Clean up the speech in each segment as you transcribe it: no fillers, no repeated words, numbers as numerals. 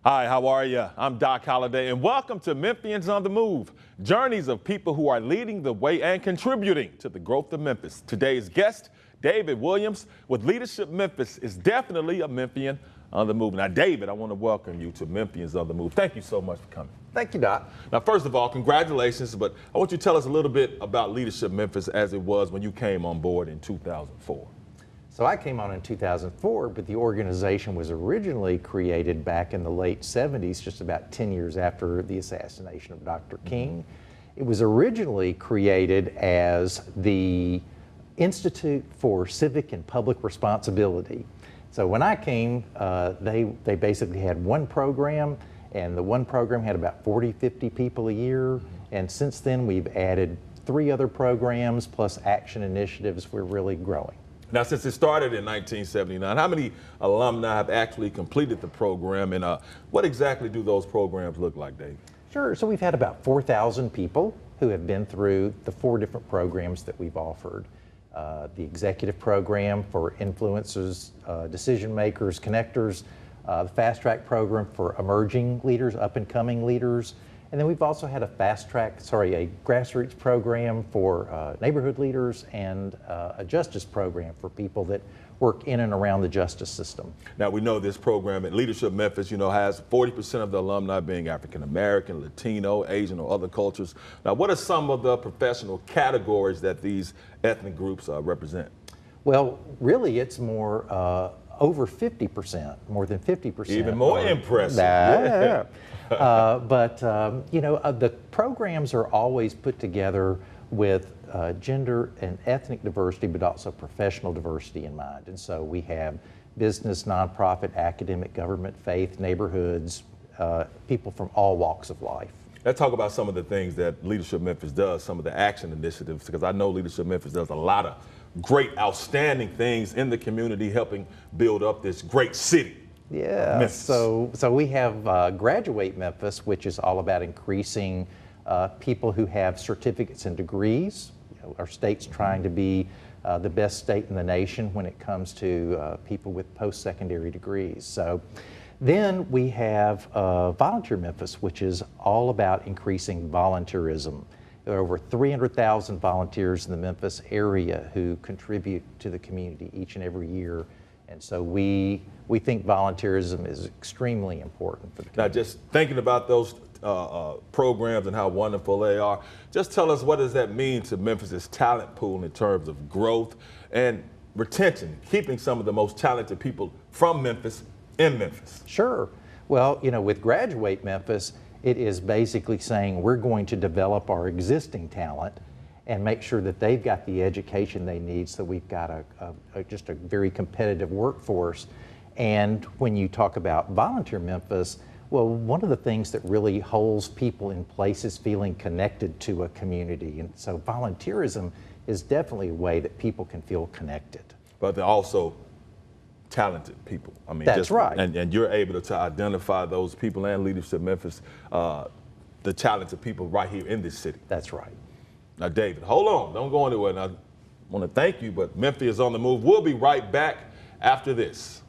Hi, how are you? I'm Doc Holliday, and welcome to Memphians on the Move, journeys of people who are leading the way and contributing to the growth of Memphis. Today's guest, David Williams, with Leadership Memphis, is definitely a Memphian on the move. Now, David, I want to welcome you to Memphians on the Move. Thank you so much for coming. Thank you, Doc. Now, first of all, congratulations, but I want you to tell us a little bit about Leadership Memphis as it was when you came on board in 2004. So I came on in 2004, but the organization was originally created back in the late 70s, just about 10 years after the assassination of Dr. King. It was originally created as the Institute for Civic and Public Responsibility. So when I came, they basically had one program, and the one program had about 40, 50 people a year. And since then, we've added 3 other programs plus action initiatives. We're really growing. Now, since it started in 1979, how many alumni have actually completed the program, and what exactly do those programs look like, Dave? Sure. So we've had about 4,000 people who have been through the 4 different programs that we've offered. The executive program for influencers, decision makers, connectors, the fast track program for emerging leaders, up and coming leaders. And then we've also had a a grassroots program for neighborhood leaders, and a justice program for people that work in and around the justice system. Now, we know this program at Leadership Memphis, has 40% of the alumni being African American, Latino, Asian, or other cultures. Now, what are some of the professional categories that these ethnic groups represent? Well, really, it's more over 50%, more than 50%. Even more impressive. Yeah. The programs are always put together with gender and ethnic diversity, but also professional diversity in mind. And so we have business, nonprofit, academic, government, faith, neighborhoods, people from all walks of life. Let's talk about some of the things that Leadership Memphis does, some of the action initiatives, because I know Leadership Memphis does a lot of great, outstanding things in the community, helping build up this great city. Yeah, so we have Graduate Memphis, which is all about increasing people who have certificates and degrees. Our state's trying to be the best state in the nation when it comes to people with post-secondary degrees. So then we have Volunteer Memphis, which is all about increasing volunteerism. There are over 300,000 volunteers in the Memphis area who contribute to the community each and every year. And so we think volunteerism is extremely important for the community. Now, just thinking about those programs and how wonderful they are, just tell us, what does that mean to Memphis's talent pool in terms of growth and retention, keeping some of the most talented people from Memphis in Memphis? Sure. Well, with Graduate Memphis, it is basically saying we're going to develop our existing talent and make sure that they've got the education they need, so we've got just a very competitive workforce. And when you talk about Volunteer Memphis, well, one of the things that really holds people in place is feeling connected to a community. And so volunteerism is definitely a way that people can feel connected. But they're also talented people. That's right. And you're able to identify those people, and Leadership Memphis, the talented people right here in this city. That's right. Now, David, hold on. Don't go anywhere. Now, I want to thank you, but Memphis is on the move. We'll be right back after this.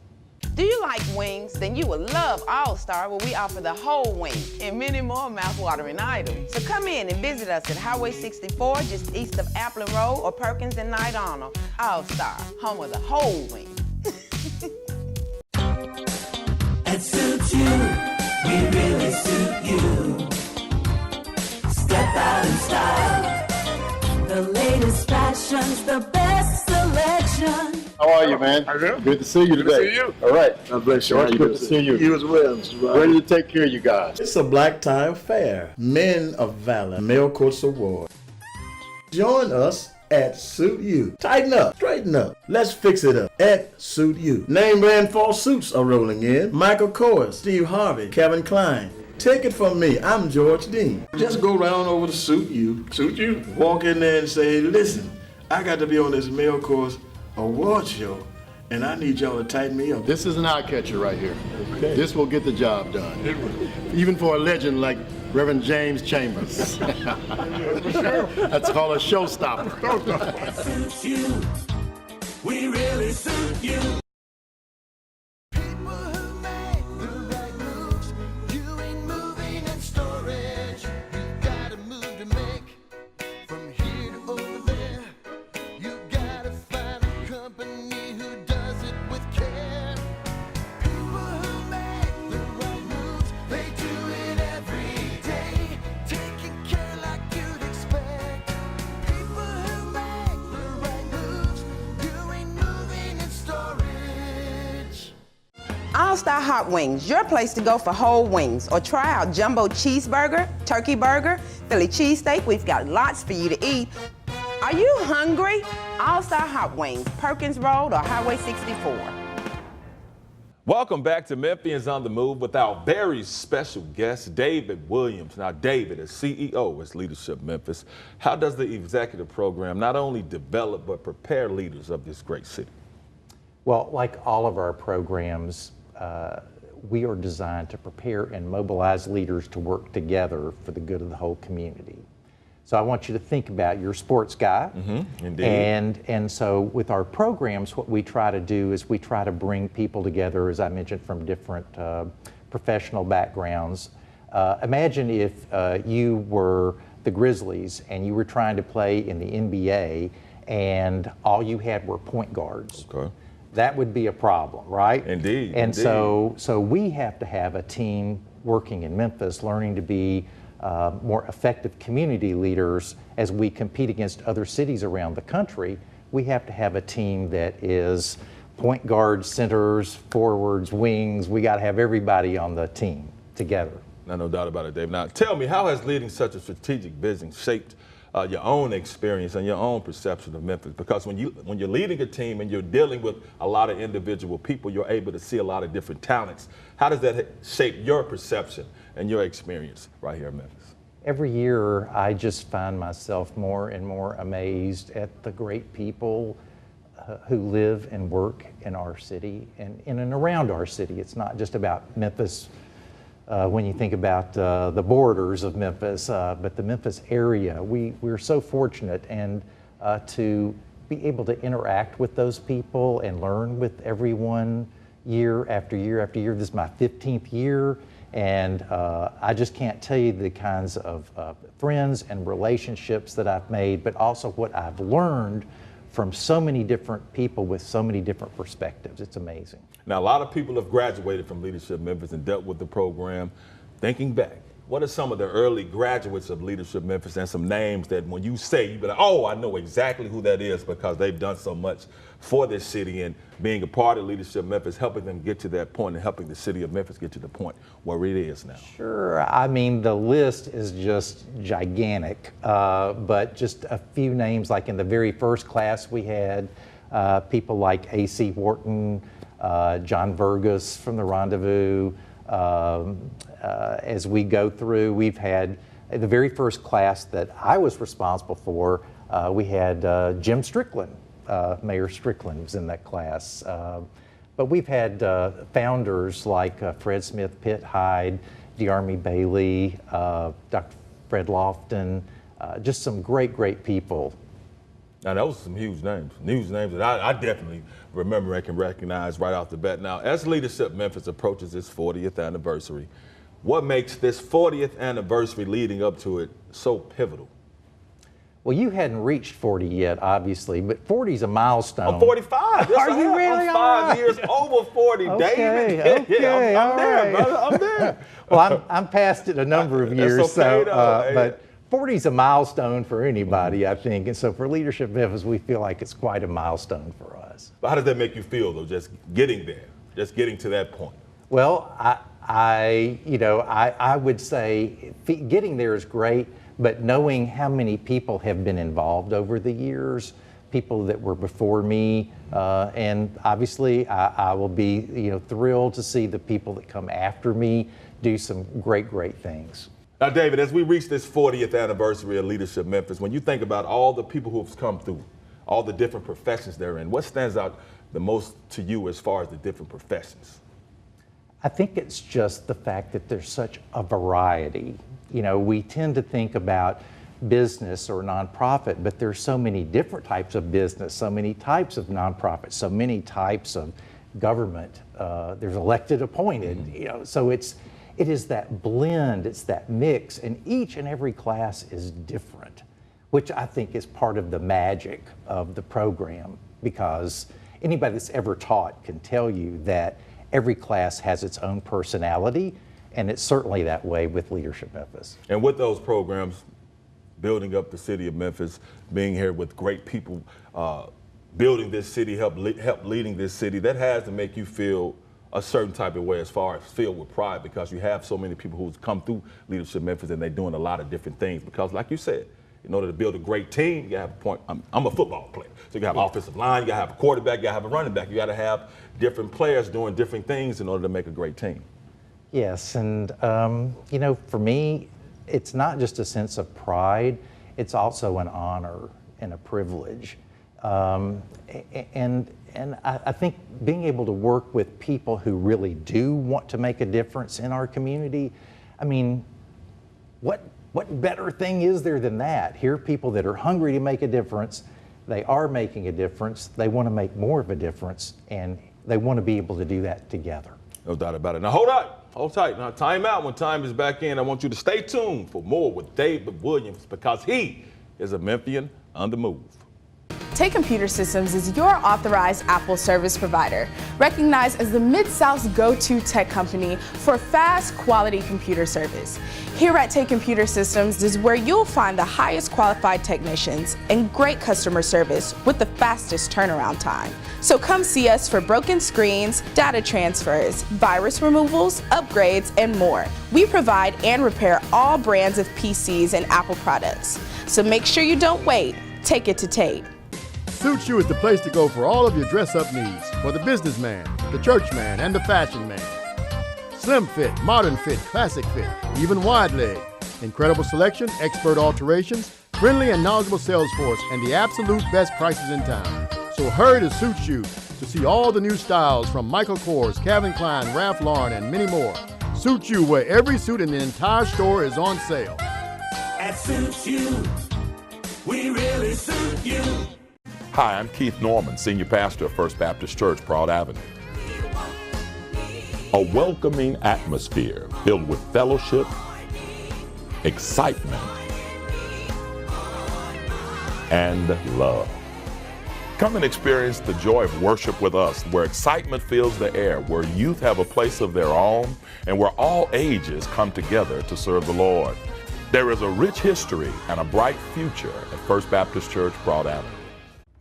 Do you like wings? Then you will love All Star, where we offer the whole wing and many more mouth-watering items. So come in and visit us at Highway 64, just east of Applin Road, or Perkins and Night Honor. All Star, home of the whole wing. It suits you, we really suit you. Step out in style. The latest fashions, the best selection. How are you, man? I'm good. Good to see you today. Good to see you. All right. God bless you. George, good to see you. You as well, Mr. Ryan. Ready to take care of you guys. It's a black tie affair. Men of Valor Male Courts Award. Join us at Suit You. Tighten up, straighten up. Let's fix it up at Suit You. Name brand fall suits are rolling in. Michael Kors, Steve Harvey, Kevin Klein. Take it from me, I'm George Dean. Just go round over to Suit You. Suit You? Walk in there and say, listen, I got to be on this Male Courts Award show, and I need y'all to tighten me up. This is an eye catcher right here. Okay. This will get the job done. Even for a legend like Reverend James Chambers. That's called a showstopper. Suits you. We really suit you. People who make the right moves All-Star Hot Wings, your place to go for whole wings. Or try our jumbo cheeseburger, turkey burger, Philly cheesesteak. We've got lots for you to eat. Are you hungry? All-Star Hot Wings, Perkins Road or Highway 64. Welcome back to Memphians on the Move with our very special guest, David Williams. Now, David is CEO at Leadership Memphis. How does the executive program not only develop but prepare leaders of this great city? Well, like all of our programs, we are designed to prepare and mobilize leaders to work together for the good of the whole community. So I want you to think about your sports guy. Indeed. And so with our programs, what we try to do is we try to bring people together, as I mentioned, from different professional backgrounds. Imagine if you were the Grizzlies and you were trying to play in the NBA and all you had were point guards. Okay. That would be a problem, right? Indeed. And indeed. so we have to have a team working in Memphis, learning to be more effective community leaders as we compete against other cities around the country. We have to have a team that is point guards, centers, forwards, wings. We got to have everybody on the team together. No doubt about it, Dave. Now, tell me, how has leading such a strategic vision shaped your own experience and your own perception of Memphis? Because when you're leading a team and you're dealing with a lot of individual people, you're able to see a lot of different talents. How does that shape your perception and your experience right here in Memphis? Every year, I just find myself more and more amazed at the great people who live and work in our city and in and around our city. It's not just about Memphis when you think about the borders of Memphis, but the Memphis area. We're so fortunate and to be able to interact with those people and learn with everyone year after year after year. This is my 15th year, and I just can't tell you the kinds of friends and relationships that I've made, but also what I've learned from so many different people with so many different perspectives. It's amazing. Now, a lot of people have graduated from Leadership Memphis and dealt with the program. Thinking back, what are some of the early graduates of Leadership Memphis and some names that when you say, you be like, oh, I know exactly who that is because they've done so much for this city and being a part of Leadership Memphis, helping them get to that point and helping the city of Memphis get to the point where it is now? Sure. I mean, the list is just gigantic, but just a few names, like in the very first class we had people like A.C. Wharton, John Vergas from the Rendezvous. As we go through, we've had the very first class that I was responsible for, we had Jim Strickland, Mayor Strickland was in that class. But we've had founders like Fred Smith, Pitt Hyde, DeArmey Bailey, Dr. Fred Lofton, just some great, great people. Now, those are some huge names that I definitely remember and can recognize right off the bat. Now, as Leadership Memphis approaches its 40th anniversary, what makes this 40th anniversary leading up to it so pivotal? Well, you hadn't reached 40 yet, obviously, but 40 is a milestone. I'm 45. Yes, Are you really? I'm 5 years over 40, Okay, David. okay, I'm all there, right. brother. I'm there. Well, I'm past it a number of years, That's okay, so though. but 40 is a milestone for anybody, I think, and so for Leadership Memphis, we feel like it's quite a milestone for us. But how does that make you feel, though, just getting there, just getting to that point? Well, I would say getting there is great, but knowing how many people have been involved over the years, people that were before me, and obviously I will be thrilled to see the people that come after me do some great, great things. Now, David, as we reach this 40th anniversary of Leadership Memphis, when you think about all the people who have come through, all the different professions they're in, what stands out the most to you as far as the different professions? I think it's just the fact that there's such a variety. We tend to think about business or nonprofit, but there's so many different types of business, so many types of nonprofit, so many types of government. There's elected, appointed, so it is that blend, it's that mix, and each and every class is different, which I think is part of the magic of the program, because anybody that's ever taught can tell you that every class has its own personality, and it's certainly that way with Leadership Memphis. And with those programs, building up the city of Memphis, being here with great people, building this city, help leading this city, that has to make you feel a certain type of way as far as filled with pride, because you have so many people who's come through Leadership Memphis and they're doing a lot of different things. Because like you said, in order to build a great team, you gotta have a point. I'm a football player, so you gotta have offensive line, you gotta have a quarterback, you gotta have a running back, you gotta have different players doing different things in order to make a great team. Yes, and you know, for me, it's not just a sense of pride, it's also an honor and a privilege. And I think being able to work with people who really do want to make a difference in our community, I mean, what better thing is there than that? Here are people that are hungry to make a difference, they are making a difference, they want to make more of a difference, and they want to be able to do that together. No doubt about it. Now hold tight. Now time out. When time is back in, I want you to stay tuned for more with David Williams, because he is a Memphian on the move. Take Computer Systems is your authorized Apple service provider, recognized as the Mid-South's go-to tech company for fast, quality computer service. Here at Take Computer Systems is where you'll find the highest qualified technicians and great customer service with the fastest turnaround time. So come see us for broken screens, data transfers, virus removals, upgrades, and more. We provide and repair all brands of PCs and Apple products. So make sure you don't wait. Take it to Tate. Suit You is the place to go for all of your dress-up needs, for the businessman, the churchman, and the fashion man. Slim fit, modern fit, classic fit, even wide leg. Incredible selection, expert alterations, friendly and knowledgeable sales force, and the absolute best prices in town. So hurry to Suit You to see all the new styles from Michael Kors, Calvin Klein, Ralph Lauren, and many more. Suit You, where every suit in the entire store is on sale. At Suit You, we really suit you. Hi, I'm Keith Norman, Senior Pastor of First Baptist Church, Broad Avenue. A welcoming atmosphere filled with fellowship, excitement, and love. Come and experience the joy of worship with us, where excitement fills the air, where youth have a place of their own, and where all ages come together to serve the Lord. There is a rich history and a bright future at First Baptist Church, Broad Avenue.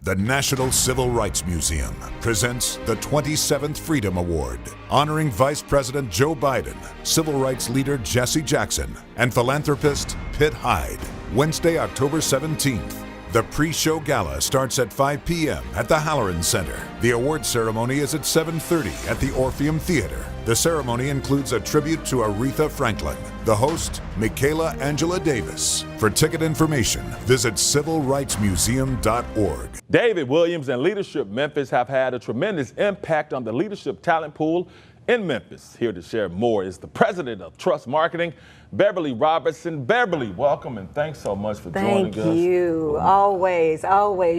The National Civil Rights Museum presents the 27th Freedom Award, honoring Vice President Joe Biden, civil rights leader Jesse Jackson, and philanthropist Pitt Hyde. Wednesday, October 17th. The pre-show gala starts at 5 p.m. at the Halloran Center. The award ceremony is at 7:30 at the Orpheum Theater. The ceremony includes a tribute to Aretha Franklin. The host, Michaela Angela Davis. For ticket information, visit civilrightsmuseum.org. David Williams and Leadership Memphis have had a tremendous impact on the leadership talent pool in Memphis. Here to share more is the president of Trust Marketing, Beverly Robertson. Beverly, welcome and thanks so much for joining us. Thank you. Always.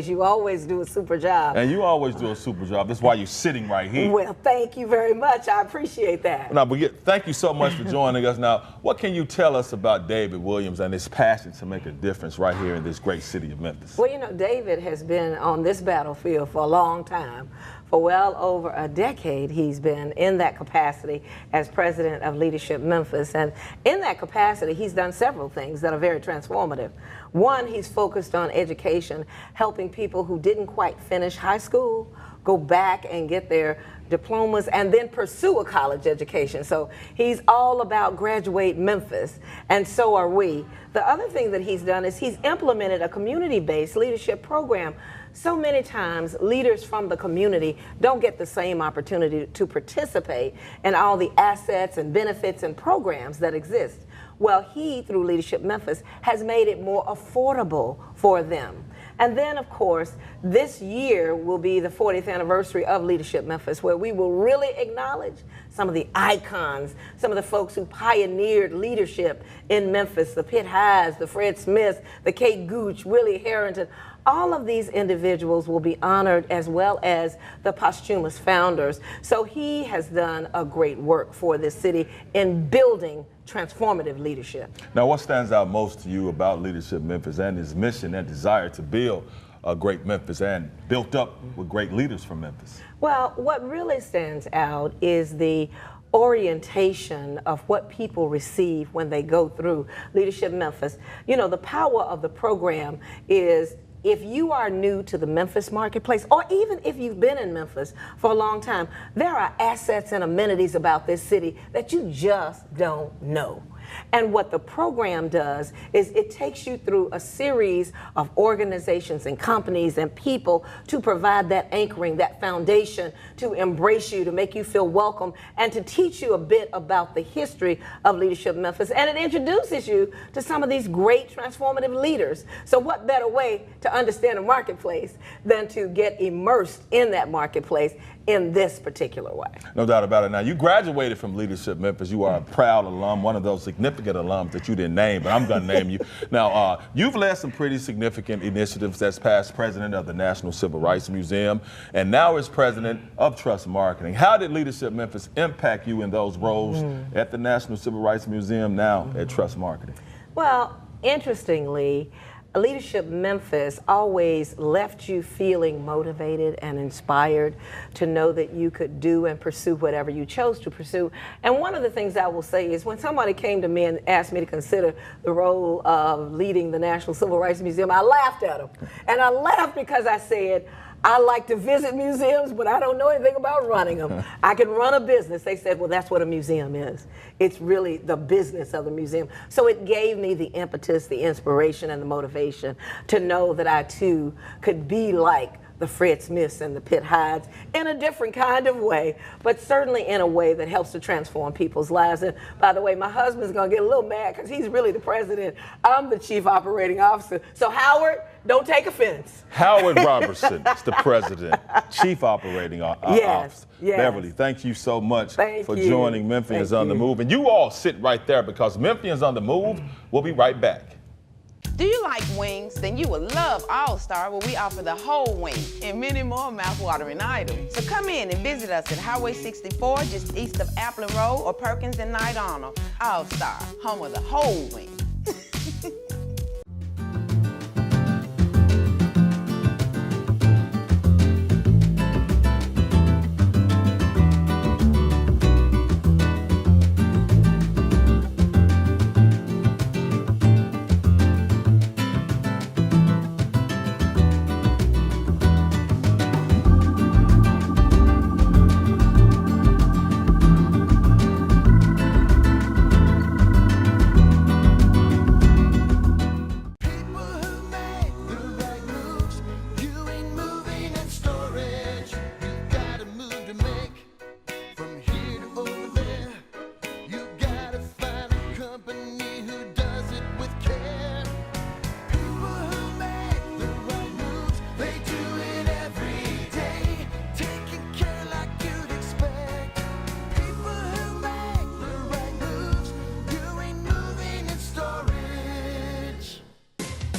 You always do a super job. And you always do a super job. That's why you're sitting right here. Well, thank you very much. I appreciate that. Now, thank you so much for joining us. Now, what can you tell us about David Williams and his passion to make a difference right here in this great city of Memphis? Well, you know, David has been on this battlefield for a long time. For well over a decade, he's been in that capacity as president of Leadership Memphis. And in that capacity, he's done several things that are very transformative. One, he's focused on education, helping people who didn't quite finish high school go back and get their diplomas and then pursue a college education. So he's all about Graduate Memphis, and so are we. The other thing that he's done is he's implemented a community-based leadership program. So many times, leaders from the community don't get the same opportunity to participate in all the assets and benefits and programs that exist. Well, he, through Leadership Memphis, has made it more affordable for them. And then, of course, this year will be the 40th anniversary of Leadership Memphis, where we will really acknowledge some of the icons, some of the folks who pioneered leadership in Memphis, the Pitt Hydes, the Fred Smiths, the Kate Gooch, Willie Harrington. All of these individuals will be honored, as well as the posthumous founders. So he has done a great work for this city in building transformative leadership. Now, what stands out most to you about Leadership Memphis and his mission and desire to build a great Memphis and built up with great leaders from Memphis? Well, what really stands out is the orientation of what people receive when they go through Leadership Memphis. You know, the power of the program is if you are new to the Memphis marketplace, or even if you've been in Memphis for a long time, there are assets and amenities about this city that you just don't know. And what the program does is it takes you through a series of organizations and companies and people to provide that anchoring, that foundation, to embrace you, to make you feel welcome, and to teach you a bit about the history of Leadership Memphis. And it introduces you to some of these great transformative leaders. So what better way to understand a marketplace than to get immersed in that marketplace in this particular way? No doubt about it. Now, you graduated from Leadership Memphis. You are a proud alum, one of those significant alums that you didn't name, but I'm going to name you. Now, you've led some pretty significant initiatives as past president of the National Civil Rights Museum, and now as president of Trust Marketing. How did Leadership Memphis impact you in those roles at the National Civil Rights Museum, now at Trust Marketing? Well, interestingly, Leadership Memphis always left you feeling motivated and inspired to know that you could do and pursue whatever you chose to pursue. And one of the things I will say is when somebody came to me and asked me to consider the role of leading the National Civil Rights Museum, I laughed at them. And I laughed because I said, I like to visit museums, but I don't know anything about running them. I can run a business. They said, well, that's what a museum is. It's really the business of the museum. So it gave me the impetus, the inspiration, and the motivation to know that I, too, could be like the Fred Smiths and the Pitt Hydes in a different kind of way, but certainly in a way that helps to transform people's lives. And by the way, my husband's gonna get a little mad because he's really the president. I'm the chief operating officer. So Howard, don't take offense. Howard Robertson is the president, chief operating officer. Yes. Beverly, thank you so much for you. joining Memphians on the Move. And you all sit right there because Memphians on the Move will be right back. Do you like wings? Then you will love All Star, where we offer the whole wing and many more mouth-watering items. So come in and visit us at Highway 64, just east of Applin Road, or Perkins and Knight Arnold. All Star, home of the whole wing.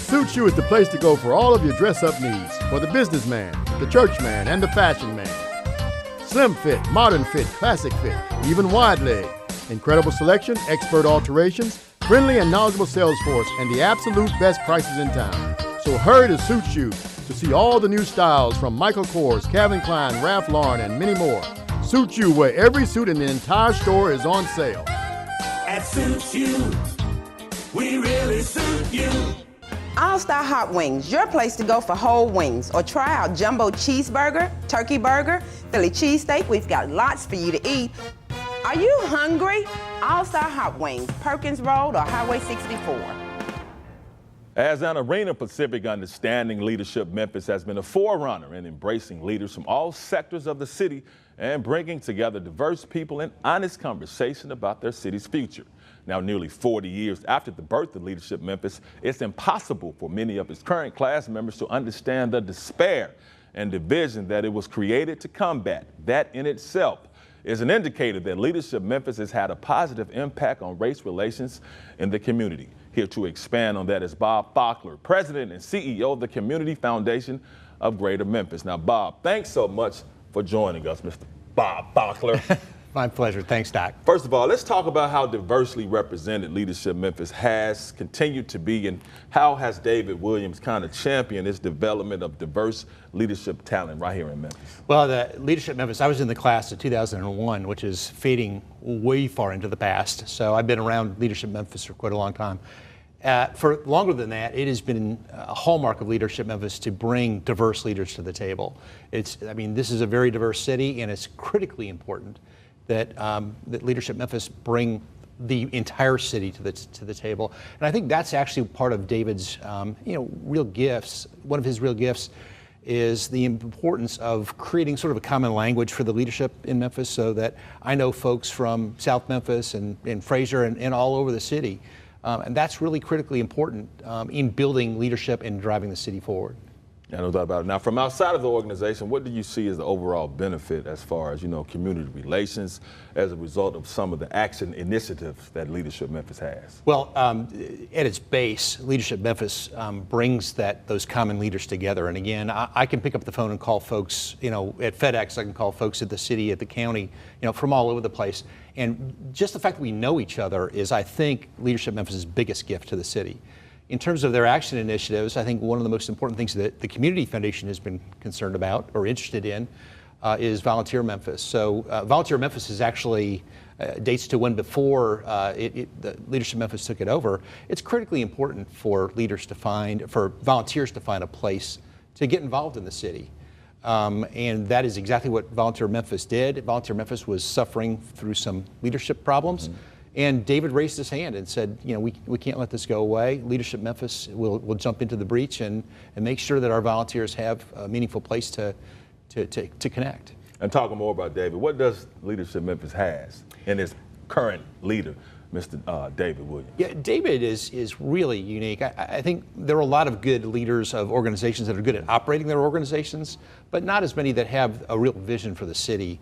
Suit You is the place to go for all of your dress-up needs for the businessman, the churchman, and the fashion man. Slim fit, modern fit, classic fit, even wide leg. Incredible selection, expert alterations, friendly and knowledgeable sales force, and the absolute best prices in town. So hurry to Suit You to see all the new styles from Michael Kors, Calvin Klein, Ralph Lauren, and many more. Suit You, where every suit in the entire store is on sale. At Suit You, we really suit you. All-Star Hot Wings, your place to go for whole wings. Or try our jumbo cheeseburger, turkey burger, Philly cheesesteak. We've got lots for you to eat. Are you hungry? All-Star Hot Wings, Perkins Road or Highway 64. As an Arena Pacific understanding, Leadership Memphis has been a forerunner in embracing leaders from all sectors of the city and bringing together diverse people in honest conversation about their city's future. Now, nearly 40 years after the birth of Leadership Memphis, it's impossible for many of its current class members to understand the despair and division that it was created to combat. That in itself is an indicator that Leadership Memphis has had a positive impact on race relations in the community. Here to expand on that is Bob Fockler, President and CEO of the Community Foundation of Greater Memphis. Now, Bob, thanks so much for joining us, Mr. Bob Fockler. My pleasure. Thanks, Doc. First of all, let's talk about how diversely represented Leadership Memphis has continued to be, and how has David Williams kind of championed this development of diverse leadership talent right here in Memphis? Well, the Leadership Memphis, I was in the class of 2001, which is fading way far into the past. So I've been around Leadership Memphis for quite a long time. For longer than that, it has been a hallmark of Leadership Memphis to bring diverse leaders to the table. This is a very diverse city, and it's critically important that that Leadership Memphis bring the entire city to the table. And I think that's actually part of David's real gifts. One of his real gifts is the importance of creating sort of a common language for the leadership in Memphis, so that I know folks from South Memphis and Fraser and all over the city. And that's really critically important in building leadership and driving the city forward. Yeah, no doubt about it. Now, from outside of the organization, what do you see as the overall benefit as far as, community relations as a result of some of the action initiatives that Leadership Memphis has? Well, at its base, Leadership Memphis brings those common leaders together. And again, I can pick up the phone and call folks, at FedEx, I can call folks at the city, at the county, from all over the place. And just the fact that we know each other is, I think, Leadership Memphis' biggest gift to the city. In terms of their action initiatives, I think one of the most important things that the Community Foundation has been concerned about or interested in is Volunteer Memphis. So Volunteer Memphis is actually dates to when before the Leadership Memphis took it over. It's critically important for volunteers to find a place to get involved in the city. And that is exactly what Volunteer Memphis did. Volunteer Memphis was suffering through some leadership problems. Mm-hmm. And David raised his hand and said, we can't let this go away. Leadership Memphis will jump into the breach and make sure that our volunteers have a meaningful place to connect. And talking more about David, what does Leadership Memphis has in its current leader, Mr. David Williams? Yeah, David is really unique. I think there are a lot of good leaders of organizations that are good at operating their organizations, but not as many that have a real vision for the city.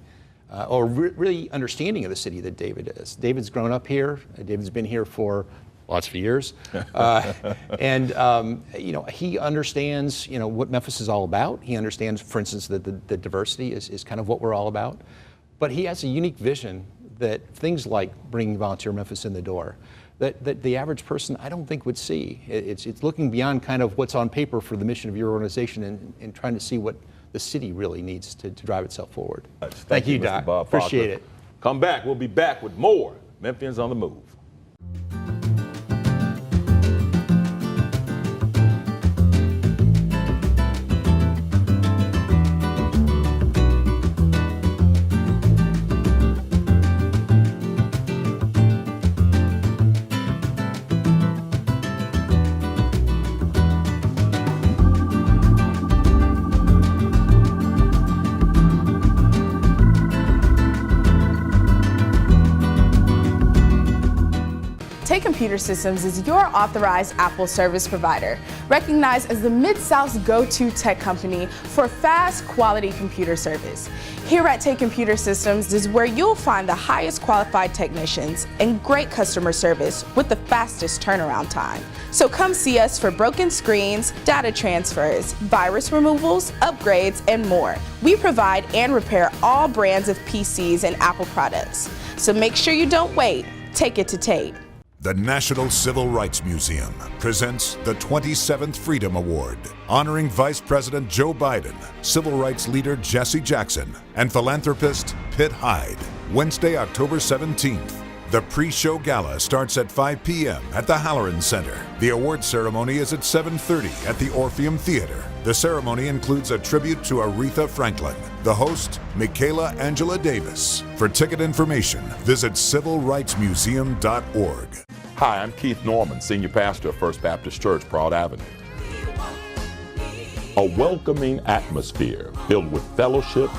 Or really understanding of the city that David is. David's grown up here. David's been here for lots of years. And he understands, what Memphis is all about. He understands, for instance, that the diversity is kind of what we're all about. But he has a unique vision that things like bringing Volunteer Memphis in the door, that the average person, I don't think, would see. It's looking beyond kind of what's on paper for the mission of your organization and trying to see what the city really needs to drive itself forward. Thank you, Doc. Mr. Bob Appreciate Faulkner. it. Come back. We'll be back with more Memphians on the Move. Take Computer Systems is your authorized Apple service provider, recognized as the Mid-South's go-to tech company for fast, quality computer service. Here at Take Computer Systems is where you'll find the highest qualified technicians and great customer service with the fastest turnaround time. So come see us for broken screens, data transfers, virus removals, upgrades, and more. We provide and repair all brands of PCs and Apple products. So make sure you don't wait. Take it to Tate. The National Civil Rights Museum presents the 27th Freedom Award, honoring Vice President Joe Biden, civil rights leader Jesse Jackson, and philanthropist Pitt Hyde. Wednesday, October 17th. The pre-show gala starts at 5 p.m. at the Halloran Center. The award ceremony is at 7:30 at the Orpheum Theater. The ceremony includes a tribute to Aretha Franklin. The host, Michaela Angela Davis. For ticket information, visit civilrightsmuseum.org. Hi, I'm Keith Norman, Senior Pastor of First Baptist Church, Broad Avenue. A welcoming atmosphere filled with fellowship,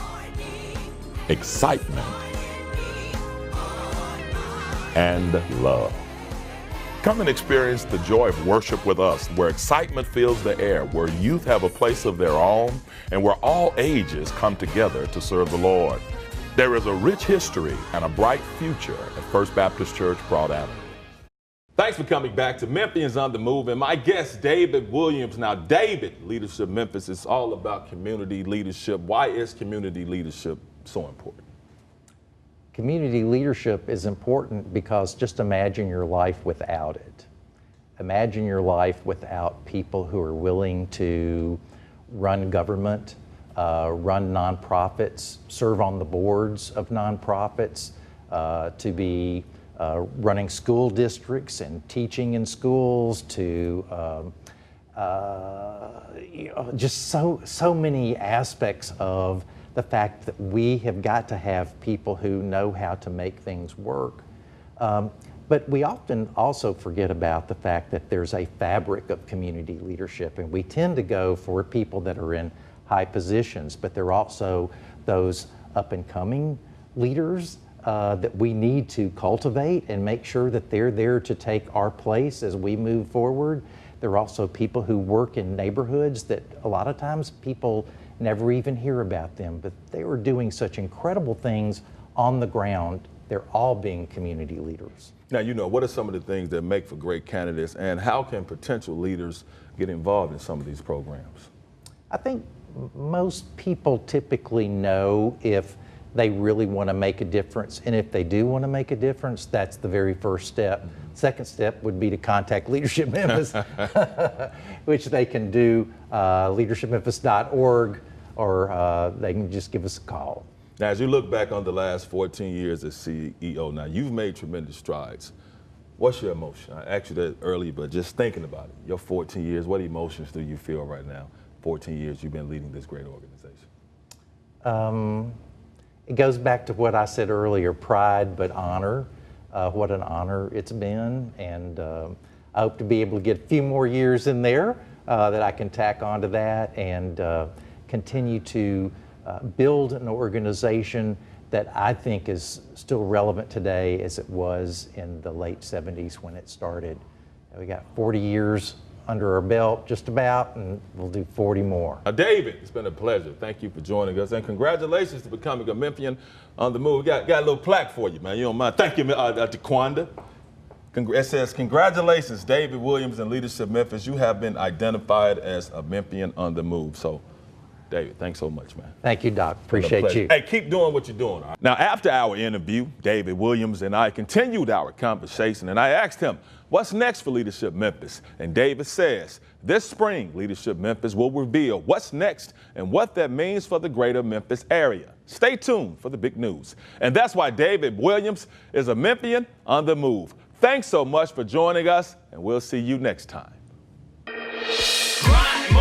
excitement, and love. Come and experience the joy of worship with us, where excitement fills the air, where youth have a place of their own, and where all ages come together to serve the Lord. There is a rich history and a bright future at First Baptist Church, Broad Avenue. Thanks for coming back to Memphians on the Move, and my guest, David Williams. Now, David, Leadership Memphis is all about community leadership. Why is community leadership so important? Community leadership is important because just imagine your life without it. Imagine your life without people who are willing to run government, run nonprofits, serve on the boards of nonprofits, to be running school districts and teaching in schools to just so many aspects of the fact that we have got to have people who know how to make things work. But we often also forget about the fact that there's a fabric of community leadership, and we tend to go for people that are in high positions, but there are also those up and coming leaders that we need to cultivate and make sure that they're there to take our place as we move forward. There are also people who work in neighborhoods that a lot of times people never even hear about them, but they were doing such incredible things on the ground. They're all being community leaders. Now, what are some of the things that make for great candidates, and how can potential leaders get involved in some of these programs? I think most people typically know if they really want to make a difference, and if they do want to make a difference, that's the very first step. Mm-hmm. Second step would be to contact Leadership Memphis, which they can do leadershipmemphis.org, or they can just give us a call. Now, as you look back on the last 14 years as CEO, now you've made tremendous strides. What's your emotion? I asked you that earlier, but just thinking about it, your 14 years, what emotions do you feel right now? 14 years you've been leading this great organization. It goes back to what I said earlier, pride, but honor. What an honor it's been, and I hope to be able to get a few more years in there that I can tack onto that and continue to build an organization that I think is still relevant today as it was in the late 70s when it started. We got 40 years under our belt, just about, and we'll do 40 more. David, it's been a pleasure. Thank you for joining us, and congratulations to becoming a Memphian on the move. We got a little plaque for you, man. You don't mind? Thank you, Taquanda. It says, congratulations, David Williams and Leadership Memphis. You have been identified as a Memphian on the move. So, David, thanks so much, man. Thank you, Doc. Appreciate you. Hey, keep doing what you're doing. All right? Now, after our interview, David Williams and I continued our conversation, and I asked him, what's next for Leadership Memphis? And David says, this spring, Leadership Memphis will reveal what's next and what that means for the greater Memphis area. Stay tuned for the big news. And that's why David Williams is a Memphian on the move. Thanks so much for joining us, and we'll see you next time. Grind,